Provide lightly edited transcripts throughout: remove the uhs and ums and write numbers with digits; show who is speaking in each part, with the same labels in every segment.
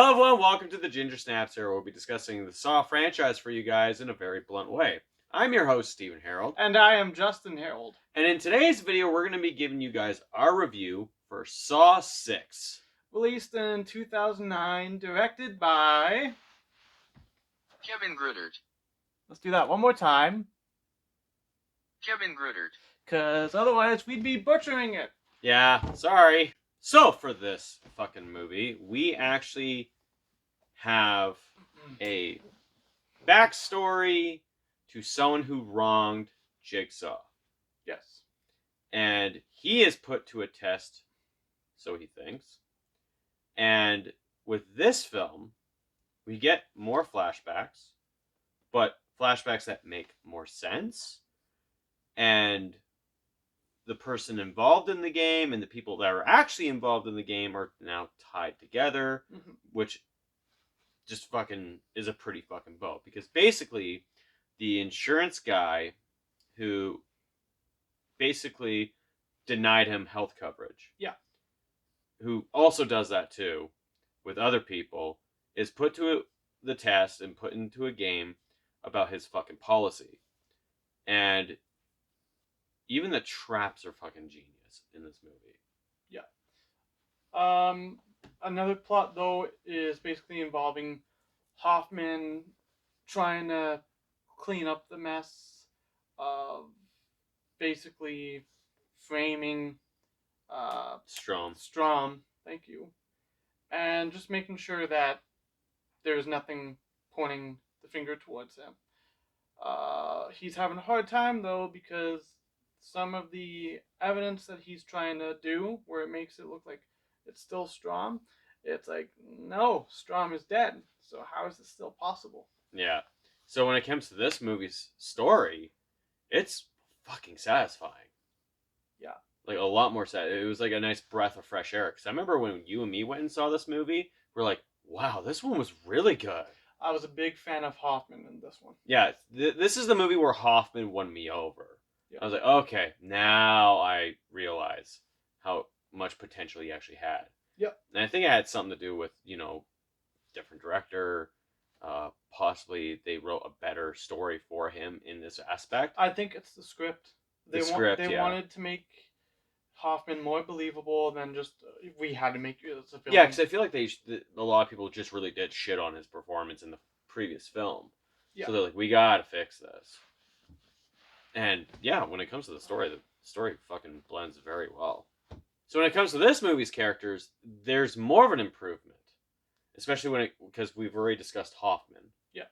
Speaker 1: Hello everyone, welcome to the Ginger Snaps here. We'll be discussing the Saw franchise for you guys in a very blunt way. I'm your host, Steven Harrold.
Speaker 2: And I am Justin Harrold.
Speaker 1: And in today's video, we're going to be giving you guys our review for Saw 6.
Speaker 2: Released in 2009, directed by...
Speaker 3: Kevin Grutert.
Speaker 2: Let's do that one more time.
Speaker 3: Kevin Grutert.
Speaker 2: Because otherwise we'd be butchering it.
Speaker 1: Yeah, sorry. So for this fucking movie, we actually have a backstory to someone who wronged Jigsaw.
Speaker 2: Yes.
Speaker 1: And he is put to a test, so he thinks. And with this film, we get more flashbacks, but flashbacks that make more sense. And the person involved in the game and the people that are actually involved in the game are now tied together, which just fucking is a pretty fucking bow. Because basically, the insurance guy who basically denied him health coverage, who also does that too with other people, is put to the test and put into a game about his fucking policy. And even the traps are fucking genius in this movie.
Speaker 2: Yeah. Another plot, though, is basically involving Hoffman trying to clean up the mess of basically framing Strom, thank you, and just making sure that there's nothing pointing the finger towards him. He's having a hard time, though, because some of the evidence that he's trying to do, where it makes it look like it's still Strom, it's like, no, Strom is dead. So how is this still possible?
Speaker 1: Yeah. So when it comes to this movie's story, it's fucking satisfying.
Speaker 2: Yeah.
Speaker 1: Like, a lot more sad. It was like a nice breath of fresh air. Because I remember when you and me went and saw this movie, we're like, wow, this one was really good.
Speaker 2: I was a big fan of Hoffman in this one.
Speaker 1: Yeah, this is the movie where Hoffman won me over.
Speaker 2: Yeah.
Speaker 1: I was like, okay, now I realize how much potential he actually had.
Speaker 2: Yep.
Speaker 1: And I think it had something to do with, different director. Possibly they wrote a better story for him in this aspect.
Speaker 2: I think it's the script. They wanted to make Hoffman more believable than just we had to make it as a film.
Speaker 1: Yeah, because I feel like a lot of people just really did shit on his performance in the previous film. Yeah. So they're like, we gotta fix this. And yeah, when it comes to the story fucking blends very well. So when it comes to this movie's characters, there's more of an improvement, especially because we've already discussed Hoffman.
Speaker 2: Yeah.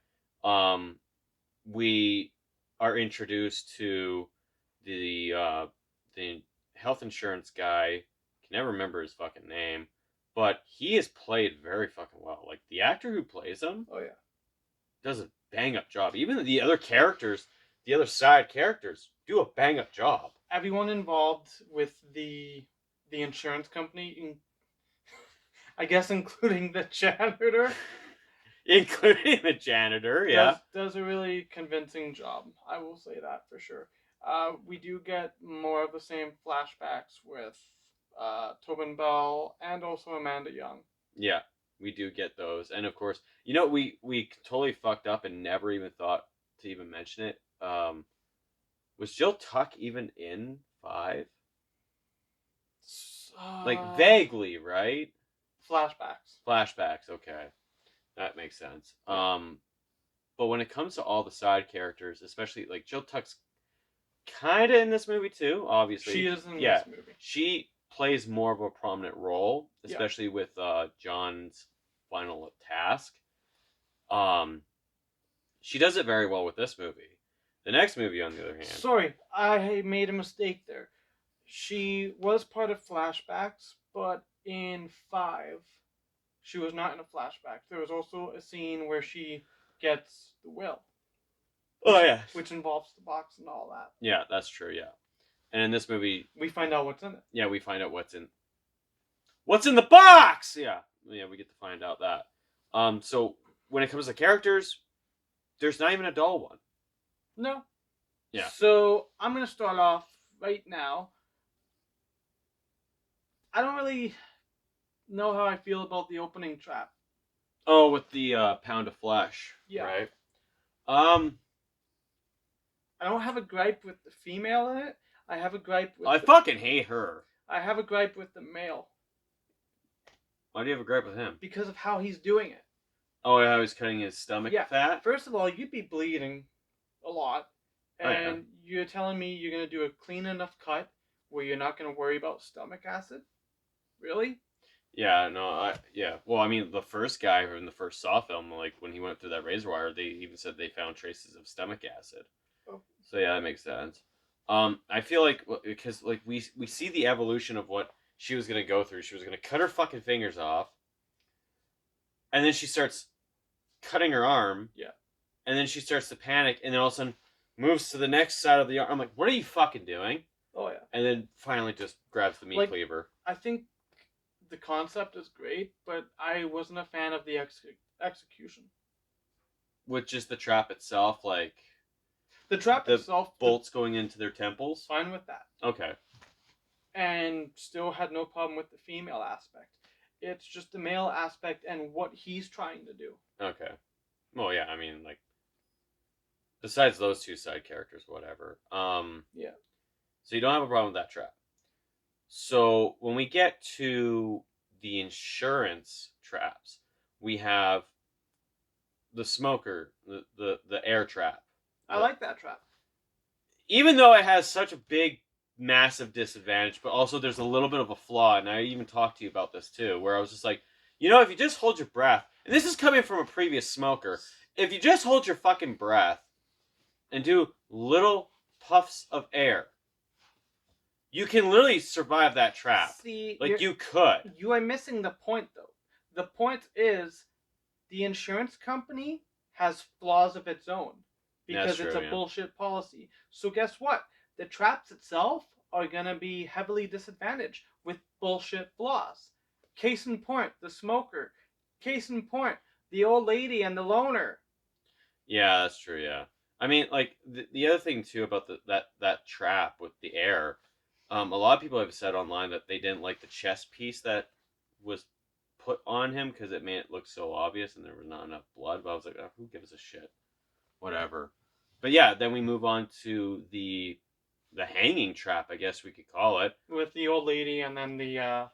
Speaker 1: We are introduced to the health insurance guy. Can never remember his fucking name, but he is played very fucking well. Like, the actor who plays him,
Speaker 2: oh yeah,
Speaker 1: does a bang up job. Even the other characters. The other side characters do a bang up job.
Speaker 2: Everyone involved with the insurance company, I guess, including the janitor.
Speaker 1: Including the janitor, yeah.
Speaker 2: Does a really convincing job. I will say that for sure. We do get more of the same flashbacks with Tobin Bell and also Amanda Young.
Speaker 1: Yeah, we do get those. And of course, we totally fucked up and never even thought to even mention it. Was Jill Tuck even in 5? Like, vaguely, right? Flashbacks, okay. That makes sense. But when it comes to all the side characters, especially, like, Jill Tuck's kind of in this movie, too, obviously.
Speaker 2: She is in this movie.
Speaker 1: She plays more of a prominent role, especially with John's final task. She does it very well with this movie. The next movie, on the other hand...
Speaker 2: Sorry, I made a mistake there. She was part of flashbacks, but in 5, she was not in a flashback. There was also a scene where she gets the will.
Speaker 1: Oh, yeah.
Speaker 2: Which involves the box and all that.
Speaker 1: Yeah, that's true, yeah. And in this movie...
Speaker 2: we find out what's in it.
Speaker 1: Yeah, we find out what's in the box! Yeah, we get to find out that. So, when it comes to characters, there's not even a dull one.
Speaker 2: No.
Speaker 1: Yeah.
Speaker 2: So, I'm going to start off right now. I don't really know how I feel about the opening trap.
Speaker 1: Oh, with the pound of flesh.
Speaker 2: Yeah.
Speaker 1: Right.
Speaker 2: I don't have a gripe with the female in it. I have a gripe with.
Speaker 1: I fucking hate her.
Speaker 2: I have a gripe with the male
Speaker 1: Why do you have a gripe with him?
Speaker 2: because of how he's doing it.
Speaker 1: Oh, yeah, I was cutting his stomach
Speaker 2: Yeah.
Speaker 1: fat.
Speaker 2: First of all, you'd be bleeding a lot,
Speaker 1: Oh, yeah.
Speaker 2: and you're telling me you're gonna do a clean enough cut where you're not gonna worry about stomach acid? Really?
Speaker 1: Yeah, no, yeah. Well, I mean, the first guy in the first Saw film, like when he went through that razor wire, they even said they found traces of stomach acid.
Speaker 2: Oh.
Speaker 1: So yeah, that makes sense. I feel like because like we see the evolution of what she was gonna go through. She was gonna cut her fucking fingers off, and then she starts cutting her arm.
Speaker 2: Yeah.
Speaker 1: And then she starts to panic, and then all of a sudden moves to the next side of the arm. I'm like, what are you fucking doing?
Speaker 2: Oh yeah.
Speaker 1: And then finally just grabs the meat
Speaker 2: Like-
Speaker 1: cleaver.
Speaker 2: I think the concept is great, but I wasn't a fan of the execution.
Speaker 1: With just the trap itself, like
Speaker 2: The trap
Speaker 1: The
Speaker 2: itself,
Speaker 1: bolts going into their temples.
Speaker 2: fine with that,
Speaker 1: Okay.
Speaker 2: and still had no problem with the female aspect. It's just the male aspect and what he's trying to do.
Speaker 1: Okay. Well, yeah, I mean, like, besides those two side characters, whatever.
Speaker 2: Yeah.
Speaker 1: So you don't have a problem with that trap. So when we get to the insurance traps, we have the smoker, the air trap.
Speaker 2: I like that trap.
Speaker 1: Even though it has such a big, massive disadvantage, but also there's a little bit of a flaw, and I even talked to you about this too, where I was just like, you know, if you just hold your breath, and this is coming from a previous smoker, if you just hold your fucking breath and do little puffs of air, you can literally survive that trap.
Speaker 2: See,
Speaker 1: Like, you could.
Speaker 2: you are missing the point, though. The point is, the insurance company has flaws of its own because
Speaker 1: That's
Speaker 2: it's
Speaker 1: true,
Speaker 2: a
Speaker 1: yeah.
Speaker 2: bullshit policy. So guess what? The traps itself are gonna be heavily disadvantaged with bullshit flaws. Case in point, the smoker. Case in point, the old lady and the loner.
Speaker 1: Yeah, that's true, yeah. I mean, like, the other thing, too, about that trap with the air, a lot of people have said online that they didn't like the chest piece that was put on him because it made it look so obvious and there was not enough blood. But I was like, oh, who gives a shit? Whatever. But yeah, then we move on to the hanging trap, I guess we could call it,
Speaker 2: With the old lady and then the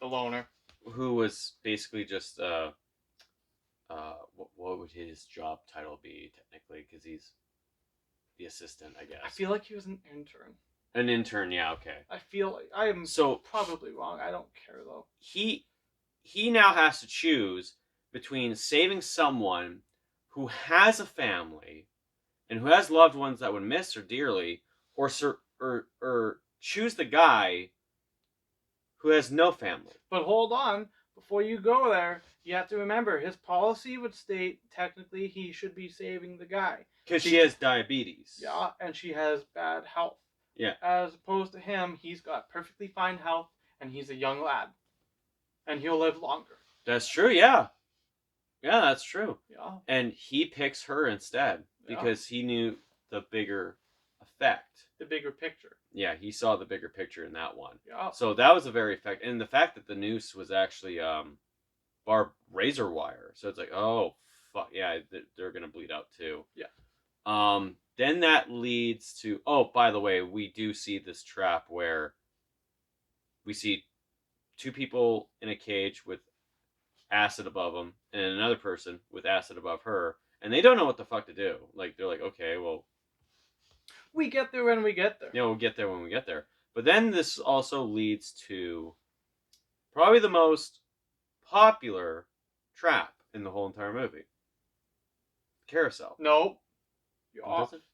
Speaker 2: loner.
Speaker 1: who was basically just what would his job title be technically? Because he's the assistant, I guess.
Speaker 2: I feel like he was an intern.
Speaker 1: An intern, yeah, okay.
Speaker 2: I feel like I am
Speaker 1: So
Speaker 2: probably wrong. I don't care though.
Speaker 1: he now has to choose between saving someone who has a family and who has loved ones that would miss her dearly, or choose the guy who has no family.
Speaker 2: But hold on, before you go there, you have to remember his policy would state technically he should be saving the guy.
Speaker 1: Because she has diabetes.
Speaker 2: Yeah, and she has bad health.
Speaker 1: Yeah.
Speaker 2: As opposed to him, he's got perfectly fine health and he's a young lad. And he'll live longer.
Speaker 1: That's true, yeah. Yeah, that's true.
Speaker 2: Yeah.
Speaker 1: And he picks her instead because he knew the bigger effect.
Speaker 2: The bigger picture.
Speaker 1: Yeah, he saw the bigger picture in that one.
Speaker 2: Yeah.
Speaker 1: So that was a very effective, and the fact that the noose was actually barbed razor wire. So it's like, oh fuck, yeah, they're gonna bleed out too.
Speaker 2: Yeah.
Speaker 1: Then that leads to, oh, by the way, we do see this trap where we see two people in a cage with acid above them, and another person with acid above her, and they don't know what the fuck to do. Like, they're like, okay, well,
Speaker 2: We get there when we get there.
Speaker 1: you know, we'll get there when we get there. But then this also leads to probably the most popular trap in the whole entire movie. Carousel.
Speaker 2: No. You're
Speaker 1: What
Speaker 2: off.
Speaker 1: does it?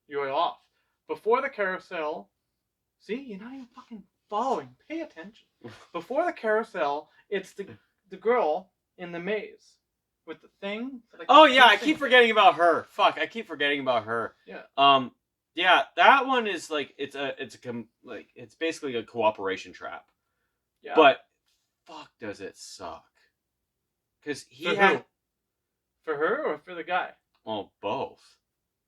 Speaker 2: You're off. Before the carousel, see, you're not even fucking following. Pay attention. Before the carousel, it's the girl in the maze with the thing. Like
Speaker 1: Oh
Speaker 2: the
Speaker 1: yeah, I
Speaker 2: pink
Speaker 1: keep
Speaker 2: thing.
Speaker 1: forgetting about her. Fuck, I keep forgetting about her.
Speaker 2: Yeah.
Speaker 1: Yeah, that one is like it's basically a cooperation trap.
Speaker 2: Yeah.
Speaker 1: But fuck, does it suck? Because he
Speaker 2: For
Speaker 1: had
Speaker 2: who? For her or for the guy?
Speaker 1: well both.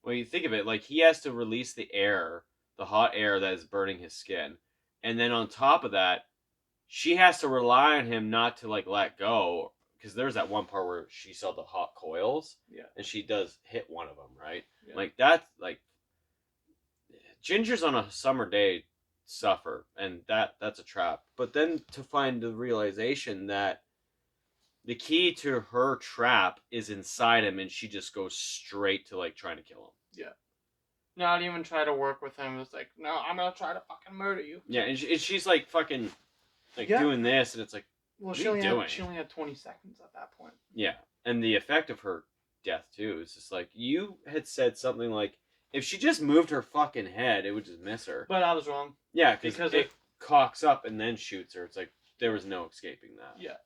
Speaker 1: When you think of it, like he has to release the air, the hot air that is burning his skin, and then on top of that, she has to rely on him not to like let go because there's that one part where she saw the hot coils,
Speaker 2: Yeah.
Speaker 1: and she does hit one of them, right?
Speaker 2: Yeah.
Speaker 1: Like that's like gingers on a summer day suffer, and that's a trap. But then to find the realization that the key to her trap is inside him, and she just goes straight to like trying to kill him.
Speaker 2: Yeah. Not even try to work with him. It's like, no, I'm gonna try to fucking murder you.
Speaker 1: Yeah, and she's like fucking like
Speaker 2: Yeah.
Speaker 1: doing this, and it's like,
Speaker 2: Well,
Speaker 1: what
Speaker 2: she
Speaker 1: are
Speaker 2: only
Speaker 1: you doing?
Speaker 2: had 20 seconds at that point.
Speaker 1: Yeah, and the effect of her death too is just like you had said something like if she just moved her fucking head, it would just miss her.
Speaker 2: But I was wrong.
Speaker 1: Yeah,
Speaker 2: Because
Speaker 1: it cocks up and then shoots her. It's like there was no escaping that.
Speaker 2: Yeah,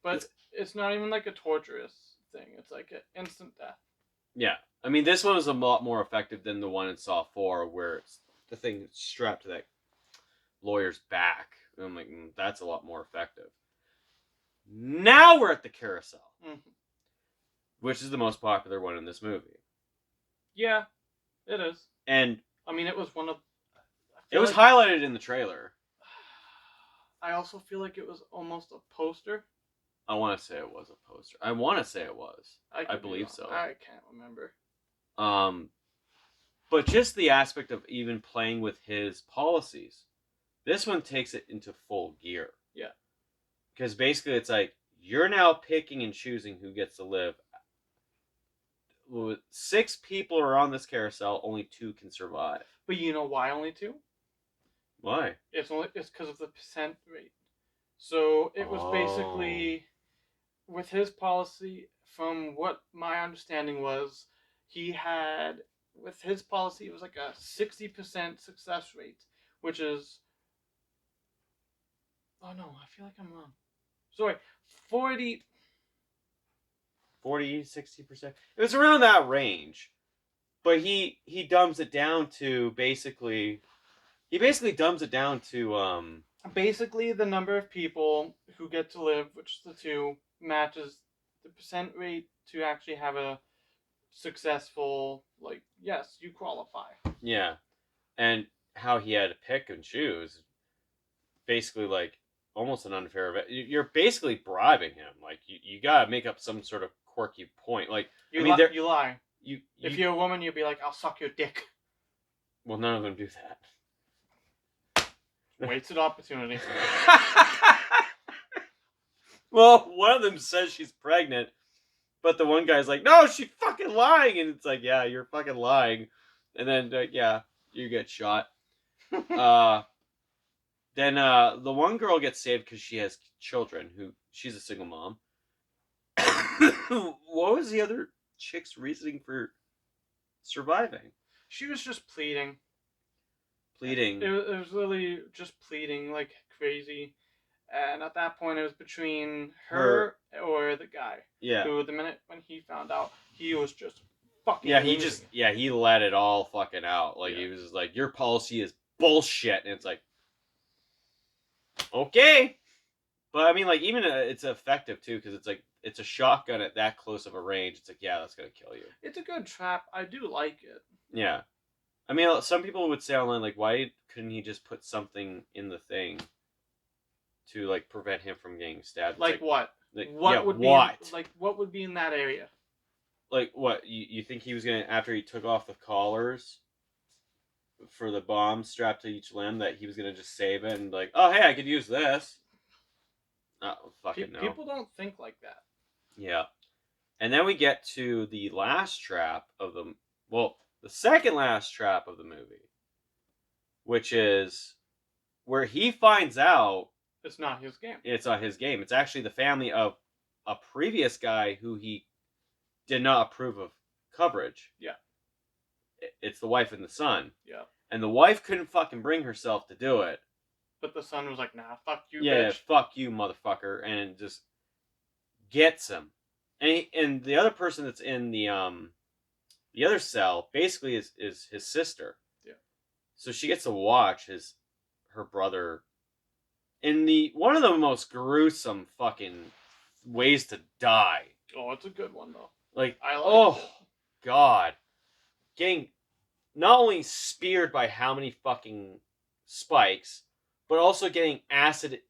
Speaker 2: but it's not even like a torturous thing. It's like an instant death.
Speaker 1: Yeah, I mean this one was a lot more effective than the one in Saw 4 where it's the thing strapped to that lawyer's back. And I'm like, that's a lot more effective. Now we're at the carousel, which is the most popular one in this movie.
Speaker 2: Yeah, it is.
Speaker 1: And
Speaker 2: I mean, it was one of.
Speaker 1: It was highlighted in the trailer.
Speaker 2: I also feel like it was almost a poster.
Speaker 1: I want to say it was a poster. I want to say it was.
Speaker 2: I
Speaker 1: I believe so.
Speaker 2: I can't remember.
Speaker 1: But just the aspect of even playing with his policies. This one takes it into full gear.
Speaker 2: Yeah.
Speaker 1: Because basically it's like, you're now picking and choosing who gets to live. 6 people are on this carousel, only 2 can survive.
Speaker 2: But you know why only 2?
Speaker 1: Why?
Speaker 2: It's because of the percent rate. So it was basically, with his policy, from what my understanding was, he had, with his policy, it was like a 60% success rate, which is, oh no, I feel like I'm wrong. Sorry, 40,
Speaker 1: 60%. It was around that range. But he dumbs it down to basically dumbs it down to
Speaker 2: basically the number of people who get to live, which is the 2, matches the percent rate to actually have a successful, like, yes, you qualify.
Speaker 1: yeah. And how he had to pick and choose, basically like almost an unfair event. You're basically bribing him. Like you gotta make up some sort of quirky point. Like
Speaker 2: You lie. If you're a woman, you'd be like, I'll suck your dick.
Speaker 1: Well, none of them do that.
Speaker 2: Wasted opportunity.
Speaker 1: Well, one of them says she's pregnant, but the one guy's like, no, she's fucking lying. And it's like, yeah, you're fucking lying. And then, yeah, you get shot. Then the one girl gets saved because she has children. She's a single mom. What was the other chick's reasoning for surviving?
Speaker 2: She was just pleading.
Speaker 1: Pleading.
Speaker 2: It was really just pleading like crazy. And at that point, it was between her or the guy.
Speaker 1: Yeah.
Speaker 2: Who, the minute when he found out, he was just fucking.
Speaker 1: Yeah, he let it all fucking out. Like,
Speaker 2: Yeah.
Speaker 1: he was just like, your policy is bullshit. And it's like, okay. But I mean, like, even it's effective too, because it's like, it's a shotgun at that close of a range. It's like, yeah, that's gonna kill you.
Speaker 2: It's a good trap. I do like it.
Speaker 1: Yeah. I mean, some people would say online, like, why couldn't he just put something in the thing to, like, prevent him from getting stabbed?
Speaker 2: Like what?
Speaker 1: Like,
Speaker 2: What would be in that area?
Speaker 1: Like, what? You think he was gonna, after he took off the collars for the bomb strapped to each limb, that he was gonna just save it and like, oh, hey, I could use this? Oh, fucking no.
Speaker 2: People don't think like that.
Speaker 1: Yeah. And then we get to the last trap of the... Well, the second last trap of the movie. Which is where he finds out...
Speaker 2: It's not his game.
Speaker 1: It's not his game. It's actually the family of a previous guy who he did not approve of coverage.
Speaker 2: Yeah.
Speaker 1: It's the wife and the son.
Speaker 2: Yeah.
Speaker 1: And the wife couldn't fucking bring herself to do it.
Speaker 2: But the son was like, nah, fuck you,
Speaker 1: yeah,
Speaker 2: bitch.
Speaker 1: Fuck you, motherfucker. And just gets him. And the other person that's in the other cell basically is his sister.
Speaker 2: Yeah.
Speaker 1: So she gets to watch her brother in one of the most gruesome fucking ways to die.
Speaker 2: Oh, it's a good one though.
Speaker 1: Like,
Speaker 2: I like
Speaker 1: oh
Speaker 2: it.
Speaker 1: God, getting not only speared by how many fucking spikes, but also getting acid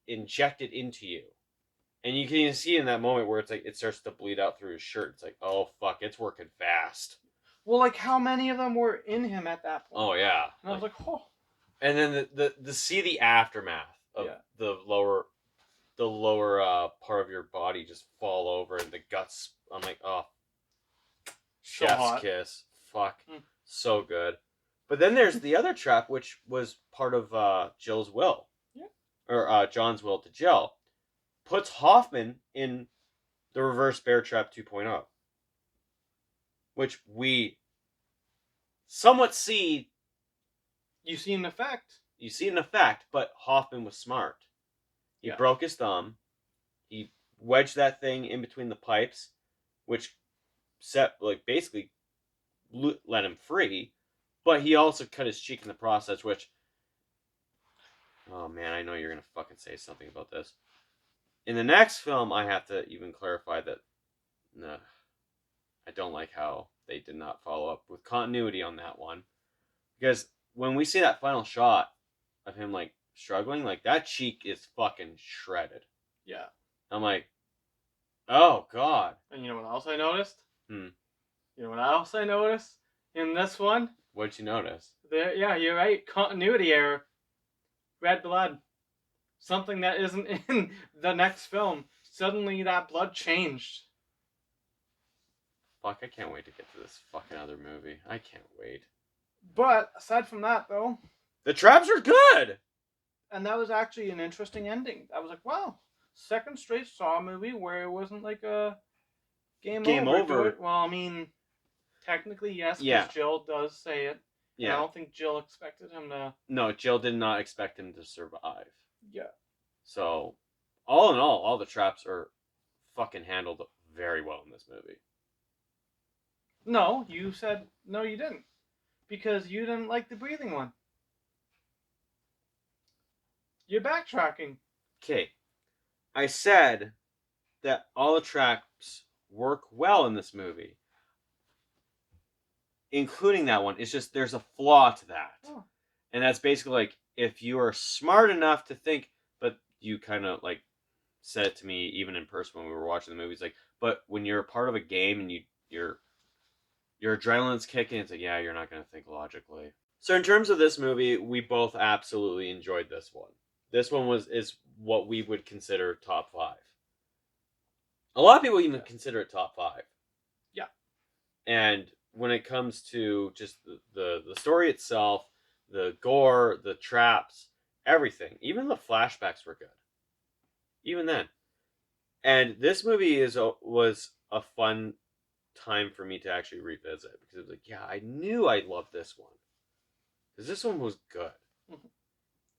Speaker 1: injected into you. And you can even see in that moment where it's like it starts to bleed out through his shirt. It's like, oh fuck, it's working fast.
Speaker 2: Well, like how many of them were in him at that point?
Speaker 1: Oh yeah.
Speaker 2: And I was like, oh.
Speaker 1: And then the see the aftermath of the lower part of your body just fall over and the guts. I'm like, oh,
Speaker 2: So
Speaker 1: chef's
Speaker 2: hot.
Speaker 1: kiss. Fuck, so good. But then there's the other trap, which was part of Jill's will, or John's will to Jill, puts Hoffman in the reverse bear trap 2.0, which we somewhat see.
Speaker 2: You see an effect.
Speaker 1: You see an effect, but Hoffman was smart. He broke his thumb. He wedged that thing in between the pipes, which basically let him free. But he also cut his cheek in the process, which... Oh man, I know you're going to fucking say something about this. In the next film, I have to even clarify that... Nah, I don't like how they did not follow up with continuity on that one. Because when we see that final shot of him, like, struggling, like, that cheek is fucking shredded.
Speaker 2: Yeah.
Speaker 1: I'm like, oh, God.
Speaker 2: And you know what else I noticed?
Speaker 1: You
Speaker 2: know what else I noticed in this one?
Speaker 1: What'd you notice?
Speaker 2: Yeah, you're right. Continuity error. Red blood. Something that isn't in the next film. Suddenly that blood changed.
Speaker 1: Fuck, I can't wait to get to this fucking other movie. I can't wait.
Speaker 2: But, aside from that, though...
Speaker 1: The traps are good!
Speaker 2: And that was actually an interesting ending. I was like, wow. Second straight Saw movie where it wasn't like a game over. Well, I mean, technically, yes, because Jill does say it. Yeah. I don't think Jill expected him to...
Speaker 1: No, Jill did not expect him to survive.
Speaker 2: Yeah.
Speaker 1: So, all in all the traps are fucking handled very well in this movie.
Speaker 2: No, you said... No, you didn't. Because you didn't like the breathing one. You're backtracking.
Speaker 1: Okay. I said that all the traps work well in this movie. Including that one. It's just there's a flaw to that. Oh. And that's basically like, if you are smart enough to think, but you kind of like said it to me even in person when we were watching the movies, like, but when you're a part of a game and your adrenaline's kicking, it's like, yeah, you're not going to think logically. So in terms of this movie, we both absolutely enjoyed this one. This one is what we would consider top 5. A lot of people even consider it top 5.
Speaker 2: Yeah.
Speaker 1: And when it comes to just the story itself, the gore, the traps, everything, even the flashbacks were good. Even then. And this movie was a fun time for me to actually revisit, because it was like, yeah, I knew I loved this one. Because this one was good. Mm-hmm.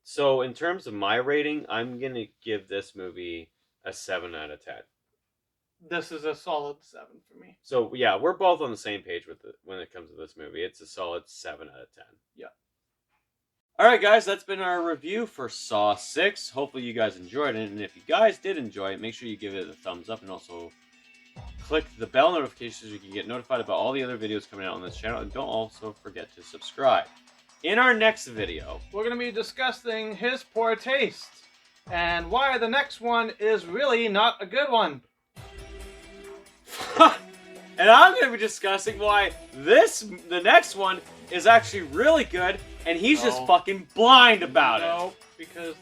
Speaker 1: So, in terms of my rating, I'm going to give this movie a 7 out of 10.
Speaker 2: This is a solid 7 for me.
Speaker 1: So, yeah, we're both on the same page with it when it comes to this movie. It's a solid 7 out of 10.
Speaker 2: Yeah.
Speaker 1: Alright, guys, that's been our review for Saw 6. Hopefully you guys enjoyed it. And if you guys did enjoy it, make sure you give it a thumbs up and also click the bell notification so you can get notified about all the other videos coming out on this channel. And don't also forget to subscribe. In our next video,
Speaker 2: we're going to be discussing his poor taste and why the next one is really not a good one.
Speaker 1: And I'm going to be discussing why the next one is actually really good, and he's just fucking blind about it.
Speaker 2: No, because...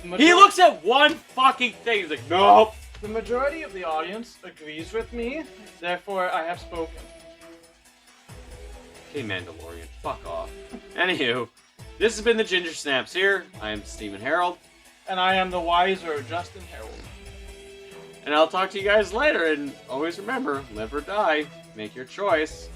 Speaker 1: He looks at one fucking thing, he's like, nope.
Speaker 2: The majority of the audience agrees with me, therefore I have spoken.
Speaker 1: Okay, Mandalorian, fuck off. Anywho, this has been the Ginger Snaps here. I am Steven Harrold.
Speaker 2: And I am the wiser Justin Harrold.
Speaker 1: And I'll talk to you guys later, and always remember, live or die, make your choice.